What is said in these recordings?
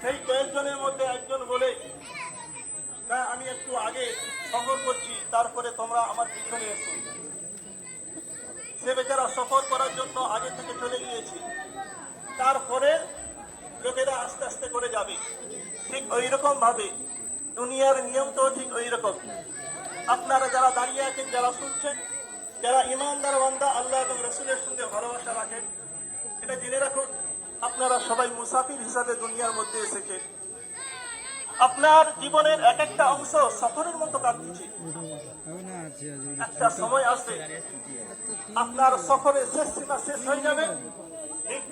সেই কয়েকজনের মধ্যে একজন বলে, না আমি একটু আগে সফর করছি, তারপরে তোমরা আমার পিছনে এসো। সে বেচারা সফর করার জন্য আগে থেকে চলে গিয়েছে, তারপরে লোকেরা আস্তে আস্তে করে যাবে। ঠিক ওই রকম ভাবে দুনিয়ার নিয়ম তো ঠিক ওই রকম। আপনারা যারা দাঁড়িয়ে আছেন, যারা শুনছেন, যারা ইমানদার বান্দা, আল্লাহ এবং রসুলের সঙ্গে ভালোবাসা রাখেন, এটা জেনে রাখুন, আপনারা সবাই মুসাফির হিসাবে দুনিয়ার মধ্যে এসেছেন। আপনার জীবনের এক একটা অংশ সফরের মতো কাটছে। একটা সময় আসবে আপনার সফরের শেষ সীমা শেষ হয়ে যাবে। ঠিক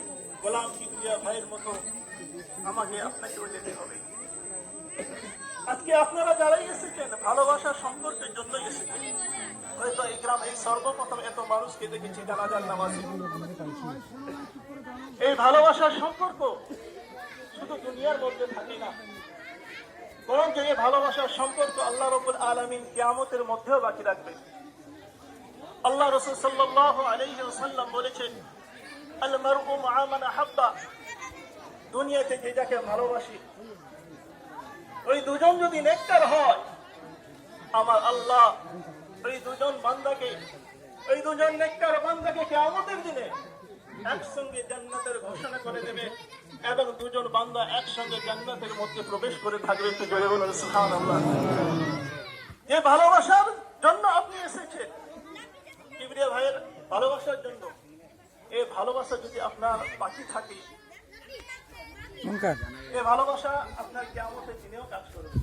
গোলাম কিবরিয়া ভাইয়ের মতো আমাকে আপনাকেও যেতে হবে। আজকে আপনারা যারাই এসেছেন ভালোবাসার সম্পর্কের জন্য এসেছেন। হয়তো এই গ্রাম এই সর্বপ্রথম এত মানুষকে দেখেছি জানাজার নামাজে। এই ভালোবাসার সম্পর্ক শুধু দুনিয়ার মধ্যে থাকে না, বরং এই ভালোবাসার সম্পর্ক আল্লাহ রাব্বুল আলামিন কিয়ামতের মধ্যেও বাকি রাখবেন। আল্লাহ রাসূল সাল্লাল্লাহু আলাইহি ওয়াসাল্লাম বলেছেন, আল মারউ মা'a মান আহাব্বা, দুনিয়াতে যে যাকে ভালোবাসি, ওই দুজন যদি নেককার হয়, আমার আল্লাহ ওই দুজন বান্দাকে, ওই দুজন নেককার বান্দাকে কিয়ামতের দিনে একসঙ্গে জান্নাতের ঘোষণা করে দেবে এবং দুজন বান্দা একসঙ্গে জান্নাতের মধ্যে প্রবেশ করে থাকবে। তো জোরে বলুন সুবহানাল্লাহ। যে ভালোবাসার জন্য আপনি এসেছেন, কিবরিয়া ভাইয়ের ভালোবাসার জন্য, এই ভালোবাসা যদি আপনার বাকি থাকে, এই ভালোবাসা আপনার কিয়ামতের দিনেও কাজ করবে।